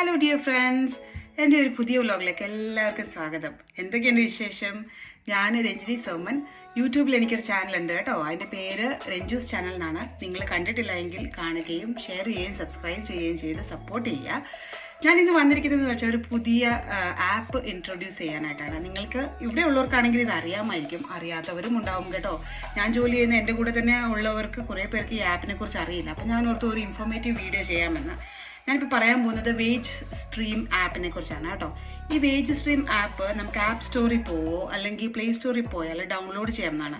Hello dear friends, എൻ്റെ ഒരു പുതിയ വ്ലോഗിലേക്ക് എല്ലാവർക്കും സ്വാഗതം. എന്തൊക്കെയുണ്ട് വിശേഷം? ഞാൻ രഞ്ജിനി സോമൻ. യൂട്യൂബിൽ എനിക്കൊരു ചാനലുണ്ട് കേട്ടോ. അതിൻ്റെ പേര് രഞ്ജൂസ് ചാനൽ എന്നാണ്. നിങ്ങൾ കണ്ടിട്ടില്ല എങ്കിൽ കാണുകയും ഷെയർ ചെയ്യുകയും സബ്സ്ക്രൈബ് ചെയ്യുകയും ചെയ്ത് സപ്പോർട്ട് ചെയ്യുക. ഞാൻ ഇന്ന് വന്നിരിക്കുന്നതെന്ന് വെച്ചാൽ ഒരു പുതിയ ആപ്പ് ഇൻട്രൊഡ്യൂസ് ചെയ്യാനായിട്ടാണ്. നിങ്ങൾക്ക് ഇവിടെ ഉള്ളവർക്കാണെങ്കിൽ ഇത് അറിയാമായിരിക്കും, അറിയാത്തവരും ഉണ്ടാവും കേട്ടോ. ഞാൻ ജോലി ചെയ്യുന്ന എൻ്റെ കൂടെ തന്നെ ഉള്ളവർക്ക് കുറേ പേർക്ക് ഈ ആപ്പിനെ കുറിച്ച് അറിയില്ല. അപ്പം ഞാൻ ഓർത്ത് ഒരു ഇൻഫോർമേറ്റീവ് വീഡിയോ ചെയ്യാമെന്ന്. ഞാനിപ്പോൾ പറയാൻ പോകുന്നത് വേജ് സ്ട്രീം ആപ്പിനെ കുറിച്ചാണ് കേട്ടോ. ഈ വേജ് സ്ട്രീം ആപ്പ് നമുക്ക് ആപ്പ് സ്റ്റോറിൽ പോവോ അല്ലെങ്കിൽ പ്ലേ സ്റ്റോറിൽ പോയാൽ ഡൗൺലോഡ് ചെയ്യാവുന്നതാണ്.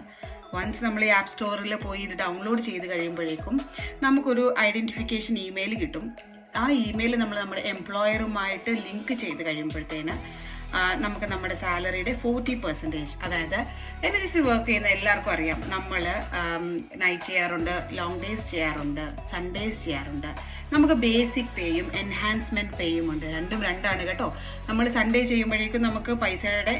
വൺസ് നമ്മൾ ഈ ആപ്പ് സ്റ്റോറിൽ പോയി ഇത് ഡൗൺലോഡ് ചെയ്ത് കഴിയുമ്പോഴേക്കും നമുക്കൊരു ഐഡൻറ്റിഫിക്കേഷൻ ഇമെയിൽ കിട്ടും. ആ ഇമെയിൽ നമ്മൾ നമ്മുടെ എംപ്ലോയറുമായിട്ട് ലിങ്ക് ചെയ്ത് കഴിയുമ്പോഴത്തേന് നമുക്ക് നമ്മുടെ സാലറിയുടെ 40%, അതായത് NHS വർക്ക് ചെയ്യുന്ന എല്ലാവർക്കും അറിയാം, നമ്മൾ നൈറ്റ് ചെയ്യാറുണ്ട്, ലോങ് ഡേയ്സ് ചെയ്യാറുണ്ട്, സൺഡേസ് ചെയ്യാറുണ്ട്. നമുക്ക് ബേസിക് പേയും എൻഹാൻസ്മെൻറ്റ് പേയും ഉണ്ട്. രണ്ടും രണ്ടാണ് കേട്ടോ. നമ്മൾ സൺഡേ ചെയ്യുമ്പോഴേക്കും നമുക്ക് പൈസയുടെ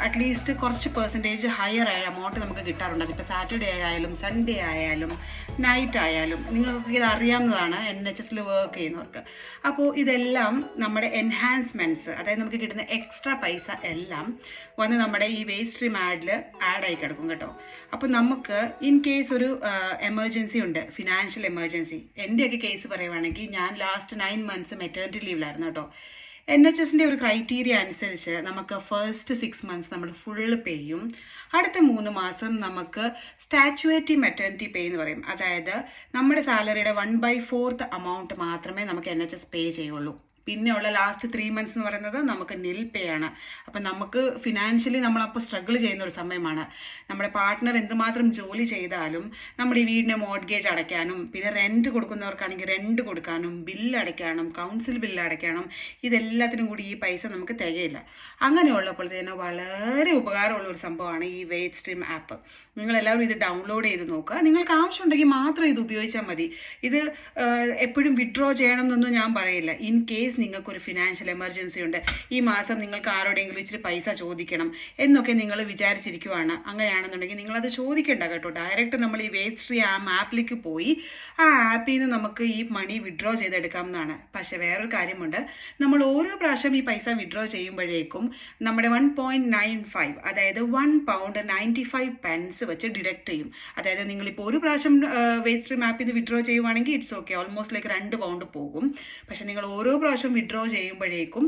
അറ്റ്ലീസ്റ്റ് കുറച്ച് പെർസെൻറ്റേജ് ഹയർ ആയ എമൗണ്ട് നമുക്ക് കിട്ടാറുണ്ട്. അതിപ്പോൾ സാറ്റർഡേ ആയാലും സൺഡേ ആയാലും നൈറ്റ് ആയാലും നിങ്ങൾക്ക് ഇത് അറിയാവുന്നതാണ് NHS വർക്ക് ചെയ്യുന്നവർക്ക്. അപ്പോൾ ഇതെല്ലാം നമ്മുടെ എൻഹാൻസ്മെൻറ്റ്സ്, അതായത് നമുക്ക് കിട്ടുന്ന എക്സ്ട്രാ പൈസ എല്ലാം വന്ന് നമ്മുടെ ഈ വേജ് സ്ട്രീം ആഡായി കിടക്കും കേട്ടോ. അപ്പോൾ നമുക്ക് ഇൻ കേസ് ഒരു എമർജൻസി ഉണ്ട്, ഫിനാൻഷ്യൽ എമർജൻസി. എൻ്റെയൊക്കെ കേസ് പറയുവാണെങ്കിൽ ഞാൻ ലാസ്റ്റ് 9 months മെറ്റേണിറ്റി ലീവിലായിരുന്നു കേട്ടോ. NHSൻ്റെ ഒരു ക്രൈറ്റീരിയ അനുസരിച്ച് നമുക്ക് ഫസ്റ്റ് 6 months നമ്മൾ ഫുള്ള് പേയും, അടുത്ത 3 മാസം നമുക്ക് സ്റ്റാച്യുവേറ്റി മെറ്റേണിറ്റി പേ എന്ന് പറയും. അതായത് നമ്മുടെ സാലറിയുടെ 1/4 amount മാത്രമേ നമുക്ക് NHS പേ ചെയ്യുള്ളൂ. പിന്നെയുള്ള ലാസ്റ്റ് 3 months എന്ന് പറയുന്നത് നമുക്ക് നിൽ പേ ആണ്. അപ്പം നമുക്ക് ഫിനാൻഷ്യലി നമ്മളപ്പോൾ സ്ട്രഗിൾ ചെയ്യുന്ന ഒരു സമയമാണ്. നമ്മുടെ പാർട്ട്ണർ എന്തുമാത്രം ജോലി ചെയ്താലും നമ്മുടെ ഈ വീടിൻ്റെ മോർട്ട്ഗേജ് അടയ്ക്കാനും, പിന്നെ റെൻറ്റ് കൊടുക്കുന്നവർക്കാണെങ്കിൽ റെൻറ്റ് കൊടുക്കാനും, ബില്ല് അടയ്ക്കാനും, കൗൺസിൽ ബില്ല് അടയ്ക്കാനും, ഇതെല്ലാത്തിനും കൂടി ഈ പൈസ നമുക്ക് തികയില്ല. അങ്ങനെയുള്ളപ്പോഴത്തേന് വളരെ ഉപകാരമുള്ള ഒരു സംഭവമാണ് ഈ വേജ് സ്ട്രീം ആപ്പ്. നിങ്ങളെല്ലാവരും ഇത് ഡൗൺലോഡ് ചെയ്ത് നോക്കുക. നിങ്ങൾക്ക് ആവശ്യമുണ്ടെങ്കിൽ മാത്രം ഇത് ഉപയോഗിച്ചാൽ മതി. ഇത് എപ്പോഴും വിഡ്രോ ചെയ്യണമെന്നൊന്നും ഞാൻ പറയില്ല. ഇൻ കേസ് നിങ്ങൾക്കൊരു ഫിനാൻഷ്യൽ എമർജൻസി ഉണ്ട്, ഈ മാസം നിങ്ങൾക്ക് ആരോടെങ്കിലും ഇച്ചിരി പൈസ ചോദിക്കണം എന്നൊക്കെ നിങ്ങൾ വിചാരിച്ചിരിക്കുവാണ്, അങ്ങനെയാണെന്നുണ്ടെങ്കിൽ നിങ്ങളത് ചോദിക്കേണ്ട കേട്ടോ. ഡയറക്റ്റ് നമ്മൾ ഈ വേജ് സ്ട്രീം ആപ്പിലേക്ക് പോയി ആ ആപ്പിൽ നിന്ന് നമുക്ക് ഈ മണി വിഡ്രോ ചെയ്തെടുക്കാവുന്നതാണ്. പക്ഷേ വേറൊരു കാര്യമുണ്ട്, നമ്മൾ ഓരോ പ്രാവശ്യം ഈ പൈസ വിഡ്രോ ചെയ്യുമ്പോഴേക്കും നമ്മുടെ 1.95, അതായത് £1.95 വെച്ച് ഡിഡക്റ്റ് ചെയ്യും. അതായത് നിങ്ങളിപ്പോൾ ഒരു പ്രാവശ്യം വേജ് സ്ട്രീം ആപ്പിൽ നിന്ന് വിഡ്രോ ചെയ്യുവാണെങ്കിൽ ഇറ്റ്സ് ഓക്കെ, ഓൾമോസ്റ്റ് ലൈക്ക് £2 പോകും. പക്ഷേ നിങ്ങൾ ഓരോ പ്രാവശ്യം വിഡ്രോ ചെയ്യുമ്പോഴേക്കും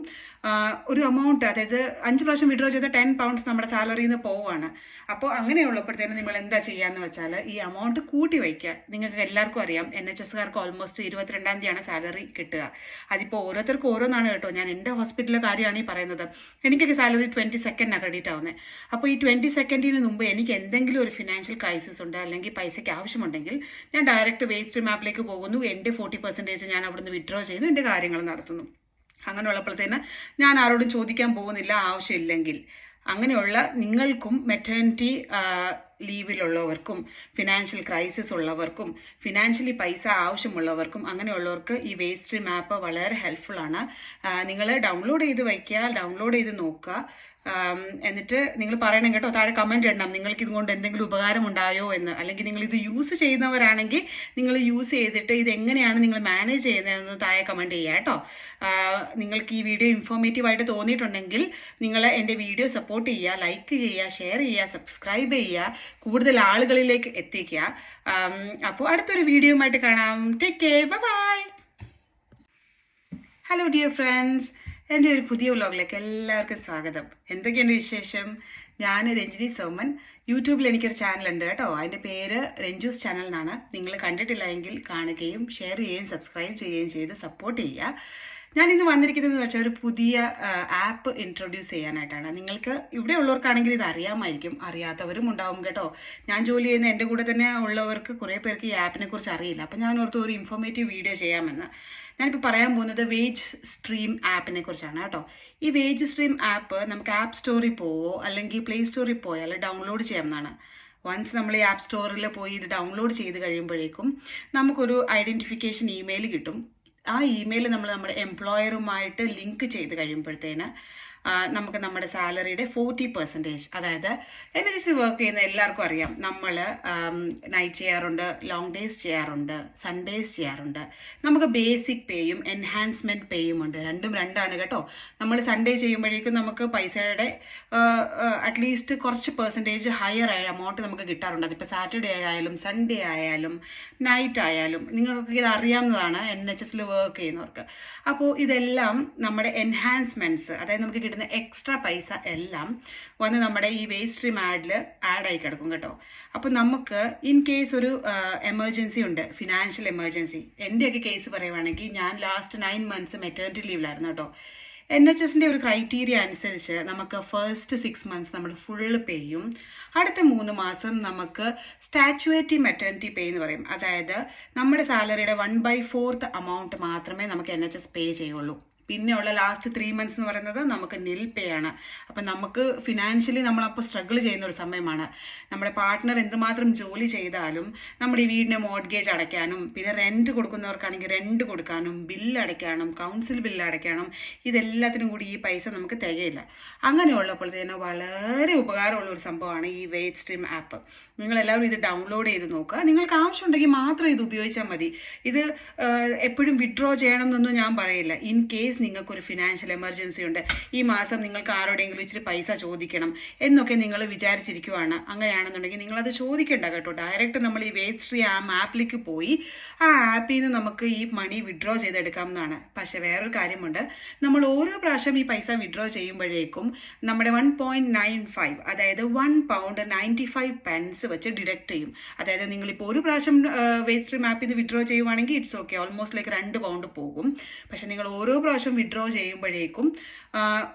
ഒരു എമൗണ്ട്, അതായത് 5 പ്രാവശ്യം വിഡ്രോ ചെയ്ത £10 നമ്മുടെ സാലറിയിൽ നിന്ന് പോവുകയാണ്. അപ്പോൾ അങ്ങനെയുള്ളപ്പോഴത്തേനും നിങ്ങൾ എന്താ ചെയ്യാന്ന് വെച്ചാൽ ഈ എമൗണ്ട് കൂട്ടി വയ്ക്കുക. നിങ്ങൾക്ക് എല്ലാവർക്കും അറിയാം, NHSകാർക്ക് ഓൾമോസ്റ്റ് 22-ാം തീയതിയാണ് സാലറി കിട്ടുക. അതിപ്പോൾ ഓരോരുത്തർക്കും ഓരോന്നാണ് കേട്ടോ. ഞാൻ എൻ്റെ ഹോസ്പിറ്റലിലെ കാര്യമാണ് ഈ പറയുന്നത്. എനിക്കൊക്കെ സാലറി 22nd ക്രെഡിറ്റ് ആവുന്നത്. അപ്പോൾ ഈ 22nd മുമ്പ് എനിക്ക് എന്തെങ്കിലും ഒരു ഫിനാൻഷ്യൽ ക്രൈസിസ് ഉണ്ട്, അല്ലെങ്കിൽ പൈസയ്ക്ക് ആവശ്യമുണ്ടെങ്കിൽ ഞാൻ ഡയറക്റ്റ് വേജ് സ്ട്രീം ആപ്പിലേക്ക് പോകുന്നു, എൻ്റെ 40% ഞാൻ അവിടുന്ന് വിഡ്രോ ചെയ്യുന്നു, എൻ്റെ കാര്യങ്ങൾ നടത്തുന്നു. അങ്ങനെയുള്ളപ്പോഴത്തേന് ഞാൻ ആരോടും ചോദിക്കാൻ പോകുന്നില്ല ആവശ്യമില്ലെങ്കിൽ. അങ്ങനെയുള്ള നിങ്ങൾക്കും മെറ്റേണിറ്റി ലീവിലുള്ളവർക്കും ഫിനാൻഷ്യൽ ക്രൈസിസ് ഉള്ളവർക്കും ഫിനാൻഷ്യലി പൈസ ആവശ്യമുള്ളവർക്കും അങ്ങനെയുള്ളവർക്ക് ഈ വേജ് സ്ട്രീം ആപ്പ് വളരെ ഹെൽപ്ഫുള്ളാണ്. നിങ്ങൾ ഡൗൺലോഡ് ചെയ്ത് വയ്ക്കുക, ഡൗൺലോഡ് ചെയ്ത് നോക്കുക. എന്നിട്ട് നിങ്ങൾ പറയണം കേട്ടോ, താഴെ കമൻറ്റ് ഇടണം നിങ്ങൾക്ക് ഇതുകൊണ്ട് എന്തെങ്കിലും ഉപകാരം ഉണ്ടായോ എന്ന്. അല്ലെങ്കിൽ നിങ്ങൾ ഇത് യൂസ് ചെയ്യുന്നവരാണെങ്കിൽ നിങ്ങൾ യൂസ് ചെയ്തിട്ട് ഇത് എങ്ങനെയാണ് നിങ്ങൾ മാനേജ് ചെയ്യുന്നതെന്ന് താഴെ കമൻറ്റ് ചെയ്യുക കേട്ടോ. നിങ്ങൾക്ക് ഈ വീഡിയോ ഇൻഫോർമേറ്റീവായിട്ട് തോന്നിയിട്ടുണ്ടെങ്കിൽ നിങ്ങൾ എൻ്റെ വീഡിയോ സപ്പോർട്ട് ചെയ്യുക, ലൈക്ക് ചെയ്യുക, ഷെയർ ചെയ്യുക, സബ്സ്ക്രൈബ് ചെയ്യുക, കൂടുതൽ ആളുകളിലേക്ക് എത്തിക്കുക. അപ്പോൾ അടുത്തൊരു വീഡിയോയുമായിട്ട് കാണാം. Take care, bye. Hello dear friends, എൻ്റെ ഒരു പുതിയ വ്ലോഗിലേക്ക് എല്ലാവർക്കും സ്വാഗതം. എന്തൊക്കെയുണ്ട് വിശേഷം? ഞാൻ രഞ്ജിനി സോമൻ. യൂട്യൂബിൽ എനിക്കൊരു ചാനലുണ്ട് കേട്ടോ. അതിൻ്റെ പേര് രഞ്ജൂസ് ചാനൽ എന്നാണ്. നിങ്ങൾ കണ്ടിട്ടില്ല എങ്കിൽ കാണുകയും ഷെയർ ചെയ്യുകയും സബ്സ്ക്രൈബ് ചെയ്യുകയും ചെയ്ത് സപ്പോർട്ട് ചെയ്യുക. ഞാൻ ഇന്ന് വന്നിരിക്കുന്നതെന്ന് വെച്ചാൽ ഒരു പുതിയ ആപ്പ് ഇൻട്രൊഡ്യൂസ് ചെയ്യാനായിട്ടാണ്. നിങ്ങൾക്ക് ഇവിടെ ഉള്ളവർക്കാണെങ്കിൽ ഇത് അറിയാമായിരിക്കും, അറിയാത്തവരും ഉണ്ടാവും കേട്ടോ. ഞാൻ ജോലി ചെയ്യുന്ന എൻ്റെ കൂടെ തന്നെ ഉള്ളവർക്ക് കുറേ പേർക്ക് ഈ ആപ്പിനെ കുറിച്ച് അറിയില്ല. അപ്പം ഞാൻ ഓർത്ത് ഒരു ഇൻഫോർമേറ്റീവ് വീഡിയോ ചെയ്യാമെന്ന്. ഞാനിപ്പോൾ പറയാൻ പോകുന്നത് വേജ് സ്ട്രീം ആപ്പിനെ കുറിച്ചാണ് കേട്ടോ. ഈ വേജ് സ്ട്രീം ആപ്പ് നമുക്ക് ആപ്പ് സ്റ്റോറിൽ പോവോ അല്ലെങ്കിൽ പ്ലേ സ്റ്റോറിൽ പോയാൽ ഡൗൺലോഡ് ചെയ്യാവുന്നതാണ്. വൺസ് നമ്മൾ ഈ ആപ്പ് സ്റ്റോറിൽ പോയി ഇത് ഡൗൺലോഡ് ചെയ്ത് കഴിയുമ്പോഴേക്കും നമുക്കൊരു ഐഡൻറ്റിഫിക്കേഷൻ ഇമെയിൽ കിട്ടും. ആ ഇമെയിൽ നമ്മൾ നമ്മുടെ എംപ്ലോയറുമായിട്ട് ലിങ്ക് ചെയ്ത് കഴിയുമ്പോഴത്തേന് നമുക്ക് നമ്മുടെ സാലറിയുടെ 40%, അതായത് NHS വർക്ക് ചെയ്യുന്ന എല്ലാവർക്കും അറിയാം, നമ്മൾ നൈറ്റ് ചെയ്യാറുണ്ട്, ലോങ് ഡേയ്സ് ചെയ്യാറുണ്ട്, സൺഡേസ് ചെയ്യാറുണ്ട്. നമുക്ക് ബേസിക് പേയും എൻഹാൻസ്മെൻറ്റ് പേയും ഉണ്ട്. രണ്ടും രണ്ടാണ് കേട്ടോ. നമ്മൾ സൺഡേ ചെയ്യുമ്പോഴേക്കും നമുക്ക് പൈസയുടെ അറ്റ്ലീസ്റ്റ് കുറച്ച് പെർസെൻറ്റേജ് ഹയർ എമൗണ്ട് നമുക്ക് കിട്ടാറുണ്ട്. അതിപ്പോൾ സാറ്റർഡേ ആയാലും സൺഡേ ആയാലും നൈറ്റ് ആയാലും നിങ്ങൾക്ക് ഇത് അറിയാവുന്നതാണ്, NHS വർക്ക് ചെയ്യുന്നവർക്ക്. അപ്പോൾ ഇതെല്ലാം നമ്മുടെ എൻഹാൻസ്മെൻറ്റ്സ്, അതായത് നമുക്ക് കിട്ടുന്ന എക്സ്ട്രാ പൈസ എല്ലാം വന്ന് നമ്മുടെ ഈ വേസ്റ്റ് സ്ട്രീം ആഡായി കിടക്കും കേട്ടോ. അപ്പോൾ നമുക്ക് ഇൻ കേസ് ഒരു എമർജൻസി ഉണ്ട്, ഫിനാൻഷ്യൽ എമർജൻസി. എൻ്റെയൊക്കെ കേസ് പറയുവാണെങ്കിൽ ഞാൻ ലാസ്റ്റ് 9 months മെറ്റേണിറ്റി ലീവിലായിരുന്നു കേട്ടോ. NHSൻ്റെ ഒരു ക്രൈറ്റീരിയ അനുസരിച്ച് നമുക്ക് ഫസ്റ്റ് 6 months നമ്മൾ ഫുള്ള് പേയും, അടുത്ത 3 മാസം നമുക്ക് സ്റ്റാച്യുവേറ്റി മെറ്റേണിറ്റി പേ എന്ന് പറയും. അതായത് നമ്മുടെ സാലറിയുടെ 1/4 amount മാത്രമേ നമുക്ക് NHS പേ ചെയ്യുള്ളൂ. പിന്നെയുള്ള ലാസ്റ്റ് 3 months എന്ന് പറയുന്നത് നമുക്ക് നിൽ പേ ആണ്. അപ്പം നമുക്ക് ഫിനാൻഷ്യലി നമ്മളപ്പോൾ സ്ട്രഗിൾ ചെയ്യുന്ന ഒരു സമയമാണ്. നമ്മുടെ പാർട്ട്ണർ എന്തുമാത്രം ജോലി ചെയ്താലും നമ്മുടെ ഈ വീടിൻ്റെ മോർട്ട്ഗേജ് അടയ്ക്കാനും, പിന്നെ റെൻറ്റ് കൊടുക്കുന്നവർക്കാണെങ്കിൽ റെൻറ്റ് കൊടുക്കാനും, ബില്ല് അടയ്ക്കാനും, കൗൺസിൽ ബില്ല് അടയ്ക്കാനും, ഇതെല്ലാത്തിനും കൂടി ഈ പൈസ നമുക്ക് തികയില്ല. അങ്ങനെയുള്ളപ്പോഴത്തേന് വളരെ ഉപകാരമുള്ള ഒരു സംഭവമാണ് ഈ വേസ്റ്റ് സ്ട്രീം ആപ്പ്. നിങ്ങളെല്ലാവരും ഇത് ഡൗൺലോഡ് ചെയ്ത് നോക്കുക. നിങ്ങൾക്ക് ആവശ്യമുണ്ടെങ്കിൽ മാത്രം ഇത് ഉപയോഗിച്ചാൽ മതി. ഇത് എപ്പോഴും വിഡ്രോ ചെയ്യണമെന്നൊന്നും ഞാൻ പറയില്ല. ഇൻ കേസ് നിങ്ങൾക്കൊരു ഫിനാൻഷ്യൽ എമർജൻസി ഉണ്ട്, ഈ മാസം നിങ്ങൾക്ക് ആരോടെങ്കിലും ഇച്ചിരി പൈസ ചോദിക്കണം എന്നൊക്കെ നിങ്ങൾ വിചാരിച്ചിരിക്കുവാണ്, അങ്ങനെയാണെന്നുണ്ടെങ്കിൽ നിങ്ങളത് ചോദിക്കേണ്ട കേട്ടോ. ഡയറക്റ്റ് നമ്മൾ ഈ വേസ്റ്റ് സ്ട്രീം ആപ്പിലേക്ക് പോയി ആ ആപ്പിൽ നിന്ന് നമുക്ക് ഈ മണി വിഡ്രോ ചെയ്തെടുക്കാവുന്നതാണ്. പക്ഷേ വേറൊരു കാര്യമുണ്ട്, നമ്മൾ ഓരോ പ്രാവശ്യം ഈ പൈസ വിഡ്രോ ചെയ്യുമ്പോഴേക്കും നമ്മുടെ 1.95, അതായത് £1.95 വെച്ച് ഡിഡക്റ്റ് ചെയ്യും. അതായത് നിങ്ങളിപ്പോൾ ഒരു പ്രാവശ്യം വേസ്റ്റ് സ്ട്രീം ആപ്പിൽ നിന്ന് വിഡ്രോ ചെയ്യുവാണെങ്കിൽ ഇറ്റ്സ് ഓക്കെ, ഓൾമോസ്റ്റ് ലൈക്ക് £2 പോകും. പക്ഷേ നിങ്ങൾ ഓരോ പ്രാവശ്യം വിഡ്രോ ചെയ്യുമ്പോഴേക്കും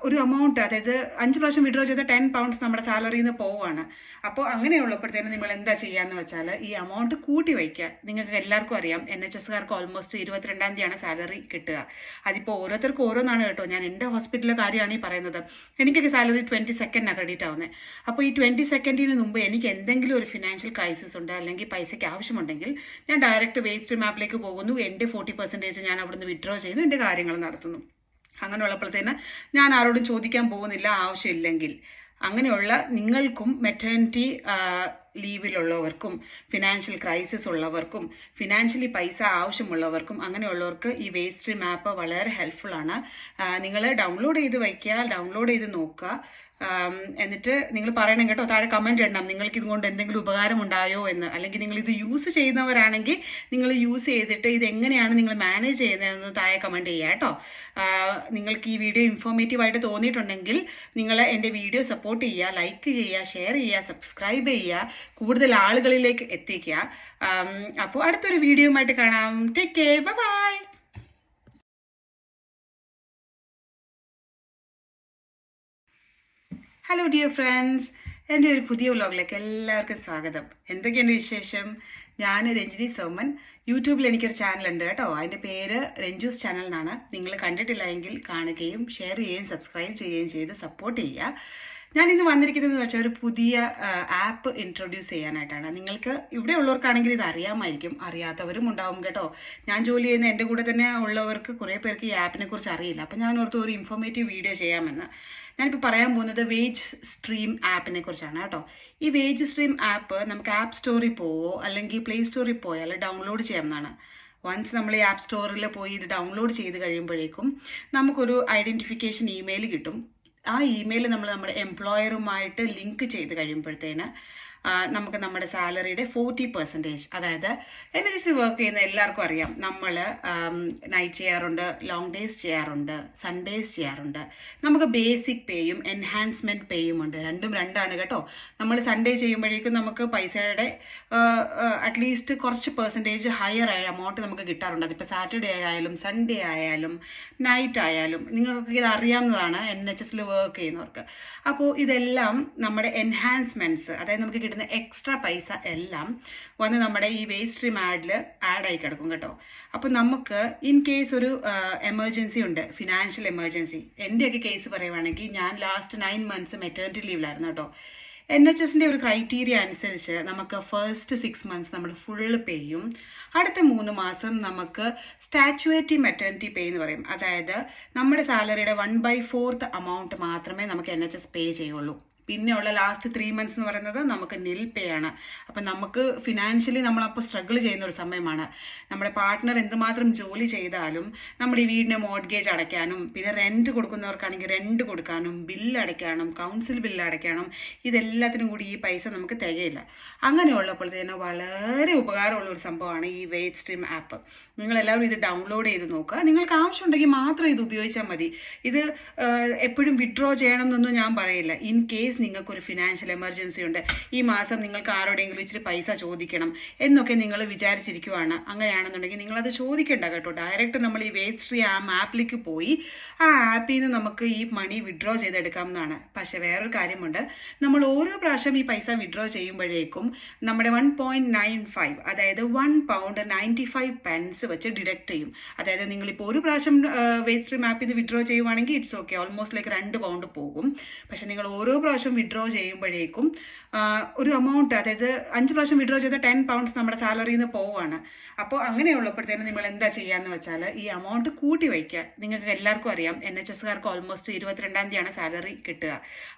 ഒരു എമൗണ്ട്, അതായത് 5 പ്രാവശ്യം വിഡ്രോ ചെയ്ത £10 നമ്മുടെ സാലറിയിൽ നിന്ന് പോവുകയാണ്. അപ്പോൾ അങ്ങനെയുള്ളപ്പോഴത്തേനും നിങ്ങൾ എന്താ ചെയ്യാന്ന് വെച്ചാൽ ഈ എമൗണ്ട് കൂട്ടി വയ്ക്കുക. നിങ്ങൾക്ക് എല്ലാവർക്കും അറിയാം, NHSകാർക്ക് ഓൾമോസ്റ്റ് 22-ാം തീയതിയാണ് സാലറി കിട്ടുക. അതിപ്പോൾ ഓരോരുത്തർക്കും ഓരോന്നാണ് കേട്ടോ. ഞാൻ എൻ്റെ ഹോസ്പിറ്റലിലെ കാര്യമാണ് ഈ പറയുന്നത്. എനിക്കൊക്കെ സാലറി 22nd ക്രെഡിറ്റ് ആവുന്നത്. അപ്പോൾ ഈ 22nd മുമ്പ് എനിക്ക് എന്തെങ്കിലും ഒരു ഫിനാൻഷ്യൽ ക്രൈസിസ് ഉണ്ട്, അല്ലെങ്കിൽ പൈസയ്ക്ക് ആവശ്യമുണ്ടെങ്കിൽ ഞാൻ ഡയറക്റ്റ് വേസ്റ്റ് സ്ട്രീം ആപ്പിലേക്ക് പോകുന്നു, എൻ്റെ 40% ഞാൻ അവിടുന്ന് വിഡ്രോ ചെയ്യുന്നു, എൻ്റെ കാര്യങ്ങൾ നടത്തുന്നു. അങ്ങനെയുള്ളപ്പോഴത്തേന് ഞാൻ ആരോടും ചോദിക്കാൻ പോകുന്നില്ല ആവശ്യമില്ലെങ്കിൽ. അങ്ങനെയുള്ള നിങ്ങൾക്കും മെറ്റേണിറ്റി ലീവിലുള്ളവർക്കും ഫിനാൻഷ്യൽ ക്രൈസിസ് ഉള്ളവർക്കും ഫിനാൻഷ്യലി പൈസ ആവശ്യമുള്ളവർക്കും അങ്ങനെയുള്ളവർക്ക് ഈ വേസ്റ്റ് സ്ട്രീം ആപ്പ് വളരെ ഹെൽപ്ഫുള്ളാണ്. നിങ്ങൾ ഡൗൺലോഡ് ചെയ്ത് വയ്ക്കുക, ഡൗൺലോഡ് ചെയ്ത് നോക്കുക. എന്നിട്ട് നിങ്ങൾ പറയണം കേട്ടോ, താഴെ കമൻറ്റ് ഇടണം നിങ്ങൾക്ക് ഇതുകൊണ്ട് എന്തെങ്കിലും ഉപകാരം ഉണ്ടായോ എന്ന്. അല്ലെങ്കിൽ നിങ്ങൾ ഇത് യൂസ് ചെയ്യുന്നവരാണെങ്കിൽ നിങ്ങൾ യൂസ് ചെയ്തിട്ട് ഇത് എങ്ങനെയാണ് നിങ്ങൾ മാനേജ് ചെയ്യുന്നതെന്ന് താഴെ കമൻറ്റ് ചെയ്യുക കേട്ടോ. നിങ്ങൾക്ക് ഈ വീഡിയോ ഇൻഫോർമേറ്റീവായിട്ട് തോന്നിയിട്ടുണ്ടെങ്കിൽ നിങ്ങൾ എൻ്റെ വീഡിയോ സപ്പോർട്ട് ചെയ്യുക, ലൈക്ക് ചെയ്യുക, ഷെയർ ചെയ്യുക, സബ്സ്ക്രൈബ് ചെയ്യുക, കൂടുതൽ ആളുകളിലേക്ക് എത്തിക്കുക. അപ്പോൾ അടുത്തൊരു വീഡിയോയുമായിട്ട് കാണാം. Take care, bye. Hello dear friends, എൻ്റെ ഒരു പുതിയ വ്ലോഗിലേക്ക് എല്ലാവർക്കും സ്വാഗതം. എന്തൊക്കെയുണ്ട് വിശേഷം? ഞാൻ രഞ്ജിനി സോമൻ. യൂട്യൂബിൽ എനിക്കൊരു ചാനലുണ്ട് കേട്ടോ. അതിൻ്റെ പേര് രഞ്ജൂസ് ചാനൽ എന്നാണ്. നിങ്ങൾ കണ്ടിട്ടില്ല എങ്കിൽ കാണുകയും ഷെയർ ചെയ്യുകയും സബ്സ്ക്രൈബ് ചെയ്യുകയും ചെയ്ത് സപ്പോർട്ട് ചെയ്യുക. ഞാൻ ഇന്ന് വന്നിരിക്കുന്നതെന്ന് വെച്ചാൽ ഒരു പുതിയ ആപ്പ് ഇൻട്രൊഡ്യൂസ് ചെയ്യാനായിട്ടാണ്. നിങ്ങൾക്ക് ഇവിടെ ഉള്ളവർക്കാണെങ്കിൽ ഇത് അറിയാമായിരിക്കും, അറിയാത്തവരും ഉണ്ടാവും കേട്ടോ. ഞാൻ ജോലി ചെയ്യുന്ന എൻ്റെ കൂടെ തന്നെ ഉള്ളവർക്ക് കുറേ പേർക്ക് ഈ ആപ്പിനെ കുറിച്ച് അറിയില്ല. അപ്പോൾ ഞാൻ ഓർത്ത് ഒരു ഇൻഫോർമേറ്റീവ് വീഡിയോ ചെയ്യാമെന്ന്. ഞാനിപ്പോൾ പറയാൻ പോകുന്നത് വേജ് സ്ട്രീം ആപ്പിനെ കുറിച്ചാണ് കേട്ടോ. ഈ വേജ് സ്ട്രീം ആപ്പ് നമുക്ക് ആപ്പ് സ്റ്റോറിൽ പോവോ അല്ലെങ്കിൽ പ്ലേ സ്റ്റോറിൽ പോയാൽ ഡൗൺലോഡ് ചെയ്യാവുന്നതാണ്. വൺസ് നമ്മൾ ഈ ആപ്പ് സ്റ്റോറിൽ പോയി ഇത് ഡൗൺലോഡ് ചെയ്ത് കഴിയുമ്പോഴേക്കും നമുക്കൊരു ഐഡൻറ്റിഫിക്കേഷൻ ഇമെയിൽ കിട്ടും. ആ ഇമെയിൽ നമ്മൾ നമ്മുടെ എംപ്ലോയറുമായിട്ട് ലിങ്ക് ചെയ്ത് കഴിയുമ്പോഴത്തേന് നമുക്ക് നമ്മുടെ സാലറിയുടെ 40%, അതായത് NHS വർക്ക് ചെയ്യുന്ന എല്ലാവർക്കും അറിയാം, നമ്മൾ നൈറ്റ് ചെയ്യാറുണ്ട്, ലോങ് ഡേയ്സ് ചെയ്യാറുണ്ട്, സൺഡേസ് ചെയ്യാറുണ്ട്. നമുക്ക് ബേസിക് പേയും എൻഹാൻസ്മെൻറ്റ് പേയും ഉണ്ട്. രണ്ടും രണ്ടാണ് കേട്ടോ. നമ്മൾ സൺഡേ ചെയ്യുമ്പോഴേക്കും നമുക്ക് പൈസയുടെ അറ്റ്ലീസ്റ്റ് കുറച്ച് പെർസെൻറ്റേജ് ഹയർ എമൗണ്ട് നമുക്ക് കിട്ടാറുണ്ട്. അതിപ്പോൾ സാറ്റർഡേ ആയാലും സൺഡേ ആയാലും നൈറ്റ് ആയാലും നിങ്ങൾക്ക് ഇത് അറിയാവുന്നതാണ്, NHS വർക്ക് ചെയ്യുന്നവർക്ക്. അപ്പോൾ ഇതെല്ലാം നമ്മുടെ എൻഹാൻസ്മെൻറ്റ്സ്, അതായത് നമുക്ക് കിട്ടുന്ന എക്സ്ട്രാ പൈസ എല്ലാം വന്ന് നമ്മുടെ ഈ വേസ്റ്റ് സ്ട്രീം ആഡായി കിടക്കും കേട്ടോ. അപ്പോൾ നമുക്ക് ഇൻ കേസ് ഒരു എമർജൻസി ഉണ്ട്, ഫിനാൻഷ്യൽ എമർജൻസി. എൻ്റെയൊക്കെ കേസ് പറയുവാണെങ്കിൽ ഞാൻ ലാസ്റ്റ് 9 months മെറ്റേണിറ്റി ലീവിലായിരുന്നു കേട്ടോ. NHSന്റെ ഒരു ക്രൈറ്റീരിയ അനുസരിച്ച് നമുക്ക് ഫസ്റ്റ് 6 മന്ത്സ് നമ്മൾ ഫുള്ള് പേ ചെയ്യും. അടുത്ത 3 മാസം നമുക്ക് സ്റ്റാച്യുവേറ്റി മെറ്റേണിറ്റി പേ എന്ന് പറയും. അതായത് നമ്മുടെ സാലറിയുടെ 1/4 amount മാത്രമേ നമുക്ക് NHS പേ ചെയ്യുള്ളൂ. പിന്നെയുള്ള ലാസ്റ്റ് 3 മന്ത്സ് എന്ന് പറയുന്നത് നമുക്ക് നിൽ പേ ആണ്. അപ്പം നമുക്ക് ഫിനാൻഷ്യലി നമ്മളപ്പോൾ സ്ട്രഗിൾ ചെയ്യുന്ന ഒരു സമയമാണ്. നമ്മുടെ പാർട്ട്ണർ എന്തുമാത്രം ജോലി ചെയ്താലും നമ്മുടെ ഈ വീടിൻ്റെ മോർട്ട്ഗേജ് അടയ്ക്കാനും പിന്നെ റെൻറ്റ് കൊടുക്കുന്നവർക്കാണെങ്കിൽ റെൻറ്റ് കൊടുക്കാനും ബില്ല് അടയ്ക്കാനും കൗൺസിൽ ബില്ല് അടയ്ക്കാനും ഇതെല്ലാത്തിനും കൂടി ഈ പൈസ നമുക്ക് തികയില്ല. അങ്ങനെയുള്ളപ്പോഴത്തേന് വളരെ ഉപകാരമുള്ള ഒരു സംഭവമാണ് ഈ വേജ് സ്ട്രീം ആപ്പ്. നിങ്ങളെല്ലാവരും ഇത് ഡൗൺലോഡ് ചെയ്ത് നോക്കുക. നിങ്ങൾക്ക് ആവശ്യമുണ്ടെങ്കിൽ മാത്രം ഇത് ഉപയോഗിച്ചാൽ മതി. ഇത് എപ്പോഴും വിഡ്രോ ചെയ്യണം എന്നൊന്നും ഞാൻ പറയില്ല. ഇൻ കേസ് നിങ്ങൾക്കൊരു ഫിനാൻഷ്യൽ എമർജൻസി ഉണ്ട്, ഈ മാസം നിങ്ങൾക്ക് ആരോടെങ്കിലും ഇച്ചിരി പൈസ ചോദിക്കണം എന്നൊക്കെ നിങ്ങൾ വിചാരിച്ചിരിക്കുവാണ്, അങ്ങനെയാണെന്നുണ്ടെങ്കിൽ നിങ്ങളത് ചോദിക്കേണ്ട കേട്ടോ. ഡയറക്റ്റ് നമ്മൾ ഈ വേജ് സ്ട്രീം ആപ്പിലേക്ക് പോയി ആ ആപ്പിൽ നിന്ന് നമുക്ക് ഈ മണി വിഡ്രോ ചെയ്തെടുക്കാം എന്നാണ്. പക്ഷെ വേറൊരു കാര്യമുണ്ട്, നമ്മൾ ഓരോ പ്രാവശ്യം ഈ പൈസ വിഡ്രോ ചെയ്യുമ്പോഴേക്കും നമ്മുടെ 1.95 അതായത് £1.95 വെച്ച് ഡിഡക്റ്റ് ചെയ്യും. അതായത് നിങ്ങളിപ്പോൾ ഒരു പ്രാവശ്യം വേജ് സ്ട്രീം ആപ്പിൽ നിന്ന് വിഡ്രോ ചെയ്യുവാണെങ്കിൽ ഇറ്റ്സ് ഓക്കെ, ഓൾമോസ്റ്റ് ലൈക്ക് £2 പോകും. പക്ഷെ നിങ്ങൾ ഓരോ പ്രാവശ്യം വിഡ്രോ ചെയ്യുമ്പോഴേക്കും ഒരു എമൗണ്ട്, അതായത് 5 പ്രാവശ്യം വിഡ്രോ ചെയ്ത £10 നമ്മുടെ സാലറിയിൽ നിന്ന് പോവുകയാണ്. അപ്പോൾ അങ്ങനെയുള്ളപ്പോഴത്തേനും നിങ്ങൾ എന്താ ചെയ്യാന്ന് വെച്ചാൽ ഈ എമൗണ്ട് കൂട്ടി വയ്ക്കുക. നിങ്ങൾക്ക് എല്ലാവർക്കും അറിയാം NHSകാർക്ക് ഓൾമോസ്റ്റ് 22-ാം തീയതിയാണ് സാലറി കിട്ടുക.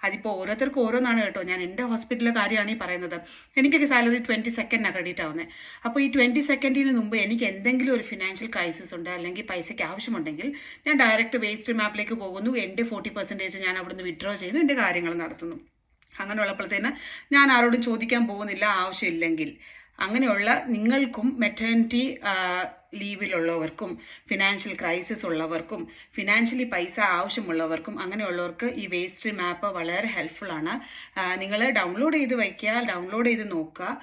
അതിപ്പോൾ ഓരോരുത്തർക്കും ഓരോന്നാണ് കേട്ടോ. ഞാൻ എൻ്റെ ഹോസ്പിറ്റലിലെ കാര്യമാണ് ഈ പറയുന്നത്. എനിക്കൊക്കെ സാലറി 22nd ക്രെഡിറ്റ് ആവുന്നത്. അപ്പോൾ ഈ 22nd മുമ്പ് എനിക്ക് എന്തെങ്കിലും ഒരു ഫിനാൻഷ്യൽ ക്രൈസിസ് ഉണ്ട് അല്ലെങ്കിൽ പൈസയ്ക്ക് ആവശ്യമുണ്ടെങ്കിൽ ഞാൻ ഡയറക്റ്റ് വേജ് സ്ട്രീം ആപ്പിലേക്ക് പോകുന്നു. എൻ്റെ 40% ഞാൻ അവിടുന്ന് വിഡ്രോ ചെയ്യുന്നു, എൻ്റെ കാര്യങ്ങൾ നടത്തുന്നു. അങ്ങനെയുള്ളപ്പോഴത്തേന് ഞാൻ ആരോടും ചോദിക്കാൻ പോകുന്നില്ല ആവശ്യമില്ലെങ്കിൽ. അങ്ങനെയുള്ള നിങ്ങൾക്കും മെറ്റേണിറ്റി ലീവിലുള്ളവർക്കും ഫിനാൻഷ്യൽ ക്രൈസിസ് ഉള്ളവർക്കും ഫിനാൻഷ്യലി പൈസ ആവശ്യമുള്ളവർക്കും അങ്ങനെയുള്ളവർക്ക് ഈ വേജ് സ്ട്രീം ആപ്പ് വളരെ ഹെൽപ്ഫുള്ളാണ്. നിങ്ങൾ ഡൗൺലോഡ് ചെയ്ത് വയ്ക്കുക, ഡൗൺലോഡ് ചെയ്ത് നോക്കുക.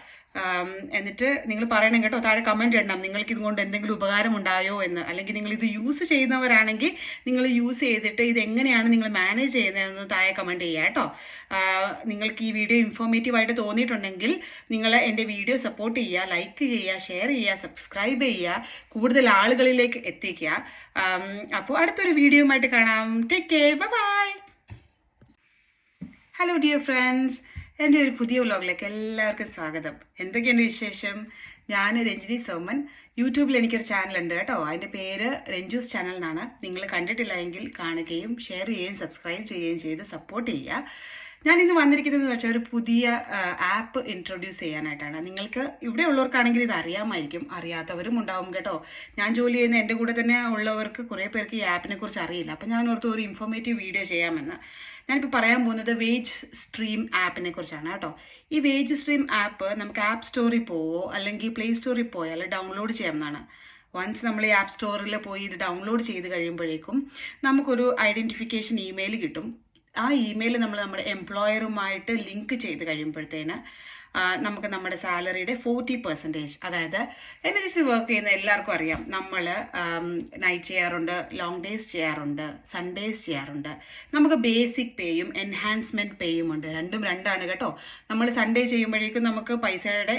എന്നിട്ട് നിങ്ങൾ പറയണം കേട്ടോ, താഴെ കമൻറ്റ് ഇടണം നിങ്ങൾക്ക് ഇതുകൊണ്ട് എന്തെങ്കിലും ഉപകാരം ഉണ്ടായോ എന്ന്. അല്ലെങ്കിൽ നിങ്ങൾ ഇത് യൂസ് ചെയ്യുന്നവരാണെങ്കിൽ നിങ്ങൾ യൂസ് ചെയ്തിട്ട് ഇതെങ്ങനെയാണ് നിങ്ങൾ മാനേജ് ചെയ്യുന്നതെന്ന് താഴെ കമൻറ്റ് ചെയ്യുക കേട്ടോ. നിങ്ങൾക്ക് ഈ വീഡിയോ ഇൻഫോർമേറ്റീവായിട്ട് തോന്നിയിട്ടുണ്ടെങ്കിൽ നിങ്ങൾ എൻ്റെ വീഡിയോ സപ്പോർട്ട് ചെയ്യുക, ലൈക്ക് ചെയ്യുക, ഷെയർ ചെയ്യുക, സബ്സ്ക്രൈബ് ചെയ്യുക, കൂടുതൽ ആളുകളിലേക്ക് എത്തിക്കുക. അപ്പോൾ അടുത്തൊരു വീഡിയോയുമായിട്ട് കാണാം. Take care, bye. Hello dear friends, എൻ്റെ ഒരു പുതിയ വ്ലോഗിലേക്ക് എല്ലാവർക്കും സ്വാഗതം. എന്തൊക്കെയുണ്ട് വിശേഷം? ഞാൻ രഞ്ജിനി സോമൻ. യൂട്യൂബിൽ എനിക്കൊരു ചാനലുണ്ട് കേട്ടോ. അതിൻ്റെ പേര് രഞ്ജൂസ് ചാനൽ എന്നാണ്. നിങ്ങൾ കണ്ടിട്ടില്ല എങ്കിൽ കാണുകയും ഷെയർ ചെയ്യുകയും സബ്സ്ക്രൈബ് ചെയ്യുകയും ചെയ്ത് സപ്പോർട്ട് ചെയ്യുക. ഞാൻ ഇന്ന് വന്നിരിക്കുന്നതെന്ന് വെച്ചാൽ ഒരു പുതിയ ആപ്പ് ഇൻട്രൊഡ്യൂസ് ചെയ്യാനായിട്ടാണ്. നിങ്ങൾക്ക് ഇവിടെ ഉള്ളവർക്കാണെങ്കിൽ ഇത് അറിയാമായിരിക്കും, അറിയാത്തവരും ഉണ്ടാവും കേട്ടോ. ഞാൻ ജോലി ചെയ്യുന്ന എൻ്റെ കൂടെ തന്നെ ഉള്ളവർക്ക് കുറേ പേർക്ക് ഈ ആപ്പിനെ കുറിച്ച് അറിയില്ല. അപ്പം ഞാൻ ഓർത്ത് ഒരു ഇൻഫോർമേറ്റീവ് വീഡിയോ ചെയ്യാമെന്ന്. ഞാനിപ്പോൾ പറയാൻ പോകുന്നത് വേജ് സ്ട്രീം ആപ്പിനെ കുറിച്ചാണ് കേട്ടോ. ഈ വേജ് സ്ട്രീം ആപ്പ് നമുക്ക് ആപ്പ് സ്റ്റോറിൽ പോവോ അല്ലെങ്കിൽ പ്ലേ സ്റ്റോറിൽ പോയാൽ ഡൗൺലോഡ് ചെയ്യാമെന്നാണ്. വൺസ് നമ്മൾ ഈ ആപ്പ് സ്റ്റോറിൽ പോയി ഇത് ഡൗൺലോഡ് ചെയ്ത് കഴിയുമ്പോഴേക്കും നമുക്കൊരു ഐഡൻറ്റിഫിക്കേഷൻ ഇമെയിൽ കിട്ടും. ആ ഇമെയിൽ നമ്മൾ നമ്മുടെ എംപ്ലോയറുമായിട്ട് ലിങ്ക് ചെയ്ത് കഴിയുമ്പോഴത്തേന് നമുക്ക് നമ്മുടെ സാലറിയുടെ 40%, അതായത് NHS വർക്ക് ചെയ്യുന്ന എല്ലാവർക്കും അറിയാം, നമ്മൾ നൈറ്റ് ചെയ്യാറുണ്ട്, ലോങ് ഡേയ്സ് ചെയ്യാറുണ്ട്, സൺഡേയ്സ് ചെയ്യാറുണ്ട്. നമുക്ക് ബേസിക് പേയും എൻഹാൻസ്മെൻറ്റ് പേയും ഉണ്ട്. രണ്ടും രണ്ടാണ് കേട്ടോ. നമ്മൾ സൺഡേ ചെയ്യുമ്പോഴേക്കും നമുക്ക് പൈസയുടെ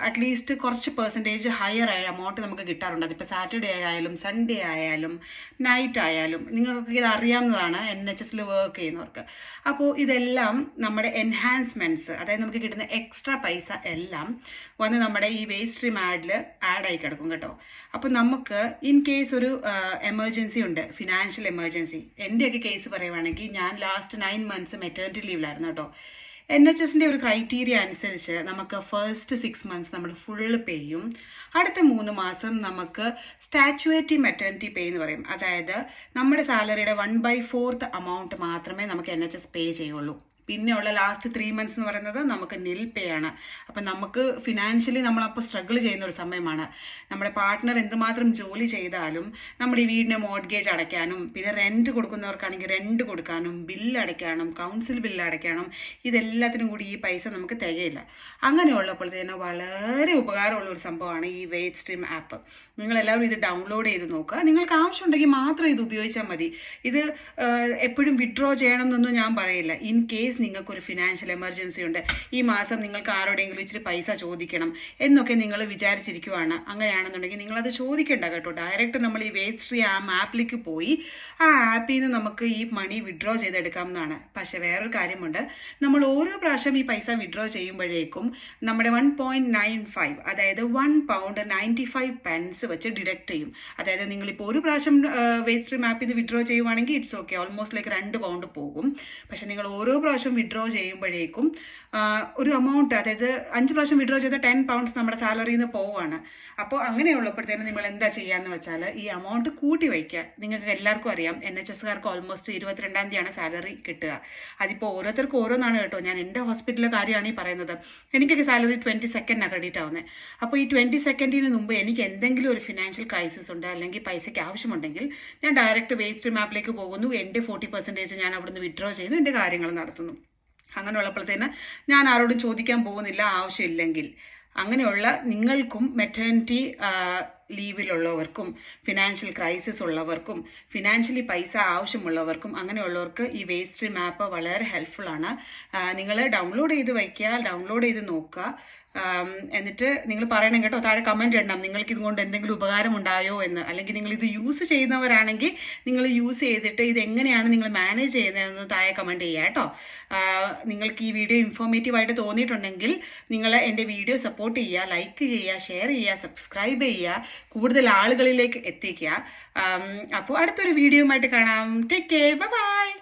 അറ്റ്ലീസ്റ്റ് കുറച്ച് പെർസെൻറ്റേജ് ഹയർ എമൗണ്ട് നമുക്ക് കിട്ടാറുണ്ട്. അതിപ്പോൾ സാറ്റർഡേ ആയാലും സൺഡേ ആയാലും നൈറ്റ് ആയാലും നിങ്ങൾക്ക് ഇത് അറിയാവുന്നതാണ് NHS വർക്ക് ചെയ്യുന്നവർക്ക്. അപ്പോൾ ഇതെല്ലാം നമ്മുടെ എൻഹാൻസ്മെൻറ്റ്സ്, അതായത് നമുക്ക് എക്സ്ട്രാ പൈസ എല്ലാം വന്ന് നമ്മുടെ ഈ വേജ് സ്ട്രീം ആഡായി കിടക്കും കേട്ടോ. അപ്പോൾ നമുക്ക് ഇൻ കേസ് ഒരു എമർജൻസി ഉണ്ട്, ഫിനാൻഷ്യൽ എമർജൻസി. എൻ്റെയൊക്കെ കേസ് പറയുവാണെങ്കിൽ ഞാൻ ലാസ്റ്റ് 9 മന്ത്സ് മെറ്റേണിറ്റി ലീവിലായിരുന്നു കേട്ടോ. NHSന്റെ ഒരു ക്രൈറ്റീരിയ അനുസരിച്ച് നമുക്ക് ഫസ്റ്റ് 6 മന്ത്സ് നമ്മൾ ഫുള്ള് പേ ചെയ്യും. അടുത്ത 3 മാസം നമുക്ക് സ്റ്റാച്യുവേറ്റി മെറ്റേണിറ്റി പേ എന്ന് പറയും. അതായത് നമ്മുടെ സാലറിയുടെ 1/4 amount മാത്രമേ നമുക്ക് NHS പേ ചെയ്യുള്ളൂ. പിന്നെയുള്ള ലാസ്റ്റ് 3 മന്ത്സ് എന്ന് പറയുന്നത് നമുക്ക് നിൽ പേ ആണ്. അപ്പം നമുക്ക് ഫിനാൻഷ്യലി നമ്മളപ്പോൾ സ്ട്രഗിൾ ചെയ്യുന്ന ഒരു സമയമാണ്. നമ്മുടെ പാർട്ട്ണർ എന്തുമാത്രം ജോലി ചെയ്താലും നമ്മുടെ ഈ വീടിൻ്റെ മോർട്ട്ഗേജ് അടയ്ക്കാനും പിന്നെ റെൻറ്റ് കൊടുക്കുന്നവർക്കാണെങ്കിൽ റെൻറ്റ് കൊടുക്കാനും ബില്ല് അടയ്ക്കാനും കൗൺസിൽ ബില്ല് അടയ്ക്കാനും ഇതെല്ലാത്തിനും കൂടി ഈ പൈസ നമുക്ക് തികയില്ല. അങ്ങനെയുള്ളപ്പോഴത്തേന് വളരെ ഉപകാരമുള്ള ഒരു സംഭവമാണ് ഈ വേജ് സ്ട്രീം ആപ്പ്. നിങ്ങളെല്ലാവരും ഇത് ഡൗൺലോഡ് ചെയ്ത് നോക്കുക. നിങ്ങൾക്ക് ആവശ്യമുണ്ടെങ്കിൽ മാത്രം ഇത് ഉപയോഗിച്ചാൽ മതി. ഇത് എപ്പോഴും വിഡ്രോ ചെയ്യണം എന്നൊന്നും ഞാൻ പറയില്ല. ഇൻ കേസ് കേസ് നിങ്ങൾക്കൊരു ഫിനാൻഷ്യൽ എമർജൻസി ഉണ്ട്, ഈ മാസം നിങ്ങൾക്ക് ആരോടെങ്കിലും ഇച്ചിരി പൈസ ചോദിക്കണം എന്നൊക്കെ നിങ്ങൾ വിചാരിച്ചിരിക്കുവാണ്, അങ്ങനെയാണെന്നുണ്ടെങ്കിൽ നിങ്ങളത് ചോദിക്കേണ്ട കേട്ടോ. ഡയറക്റ്റ് നമ്മൾ ഈ വേസ്റ്റ് ആപ്പിലേക്ക് പോയി ആ ആപ്പിൽ നിന്ന് നമുക്ക് ഈ മണി വിഡ്രോ ചെയ്തെടുക്കാം എന്നാണ്. പക്ഷെ വേറൊരു കാര്യമുണ്ട്, നമ്മൾ ഓരോ പ്രാവശ്യം ഈ പൈസ വിഡ്രോ ചെയ്യുമ്പോഴേക്കും നമ്മുടെ 1.95 അതായത് £1.95 വെച്ച് ഡിഡക്ട് ചെയ്യും. അതായത് നിങ്ങളിപ്പോൾ ഒരു പ്രാവശ്യം വേസ്റ്റ് സ്ട്രീം ആപ്പിൽ നിന്ന് വിഡ്രോ ചെയ്യുവാണെങ്കിൽ ഇറ്റ്സ് ഓക്കെ, ഓൾമോസ്റ്റ് ലൈക്ക് £2 പോകും. പക്ഷെ നിങ്ങൾ ഓരോ പ്രാവശ്യം വിഡ്രോ ചെയ്യുമ്പോഴേക്കും ഒരു എമൗണ്ട്, അതായത് 5 പ്രാവശ്യം വിഡ്രോ ചെയ്ത £10 നമ്മുടെ സാലറിയിൽ നിന്ന് പോവുകയാണ്. അപ്പോൾ അങ്ങനെയുള്ളപ്പോഴത്തേനും നിങ്ങൾ എന്താ ചെയ്യാന്ന് വെച്ചാൽ ഈ എമൗണ്ട് കൂട്ടി വയ്ക്കുക. നിങ്ങൾക്ക് എല്ലാവർക്കും അറിയാം, NHSകാർക്ക് ഓൾമോസ്റ്റ് 22-ാം തീയതിയാണ് സാലറി കിട്ടുക. അതിപ്പോൾ ഓരോരുത്തർക്കും ഓരോന്നാണ് കേട്ടോ. ഞാൻ എൻ്റെ ഹോസ്പിറ്റലിലെ കാര്യമാണ് ഈ പറയുന്നത്. എനിക്കൊക്കെ സാലറി 22nd ക്രെഡിറ്റ് ആവുന്നത്. അപ്പോൾ ഈ 22nd മുമ്പ് എനിക്ക് എന്തെങ്കിലും ഒരു ഫിനാൻഷ്യൽ ക്രൈസിസ് ഉണ്ട്, അല്ലെങ്കിൽ പൈസയ്ക്ക് ആവശ്യമുണ്ടെങ്കിൽ ഞാൻ ഡയറക്റ്റ് വേസ്റ്റ് സ്ട്രീം ആപ്പിലേക്ക് പോകുന്നു, എൻ്റെ 40% ഞാൻ അവിടുന്ന് വിഡ്രോ ചെയ്യുന്നു, എൻ്റെ കാര്യങ്ങൾ നടത്തുന്നു. അങ്ങനെയുള്ളപ്പോഴത്തേന് ഞാൻ ആരോടും ചോദിക്കാൻ പോകുന്നില്ല ആവശ്യമില്ലെങ്കിൽ. അങ്ങനെയുള്ള നിങ്ങൾക്കും മെറ്റേണിറ്റി ലീവിലുള്ളവർക്കും ഫിനാൻഷ്യൽ ക്രൈസിസ് ഉള്ളവർക്കും ഫിനാൻഷ്യലി പൈസ ആവശ്യമുള്ളവർക്കും അങ്ങനെയുള്ളവർക്ക് ഈ വേസ്റ്റ് സ്ട്രീം ആപ്പ് വളരെ ഹെൽപ്ഫുള്ളാണ്. നിങ്ങൾ ഡൗൺലോഡ് ചെയ്ത് വയ്ക്കുക, ഡൗൺലോഡ് ചെയ്ത് നോക്കുക. എന്നിട്ട് നിങ്ങൾ പറയണം കേട്ടോ, താഴെ കമൻറ്റ് ഇടണം നിങ്ങൾക്ക് ഇതുകൊണ്ട് എന്തെങ്കിലും ഉപകാരം ഉണ്ടായോ എന്ന്. അല്ലെങ്കിൽ നിങ്ങൾ ഇത് യൂസ് ചെയ്യുന്നവരാണെങ്കിൽ നിങ്ങൾ യൂസ് ചെയ്തിട്ട് ഇത് എങ്ങനെയാണ് നിങ്ങൾ മാനേജ് ചെയ്യുന്നതെന്ന് താഴെ കമൻറ്റ് ചെയ്യുക കേട്ടോ. നിങ്ങൾക്ക് ഈ വീഡിയോ ഇൻഫോർമേറ്റീവായിട്ട് തോന്നിയിട്ടുണ്ടെങ്കിൽ നിങ്ങൾ എൻ്റെ വീഡിയോ സപ്പോർട്ട് ചെയ്യുക, ലൈക്ക് ചെയ്യുക, ഷെയർ ചെയ്യുക, സബ്സ്ക്രൈബ് ചെയ്യുക, കൂടുതൽ ആളുകളിലേക്ക് എത്തിക്കുക. അപ്പോൾ അടുത്തൊരു വീഡിയോയുമായിട്ട് കാണാം. Take care, bye bye.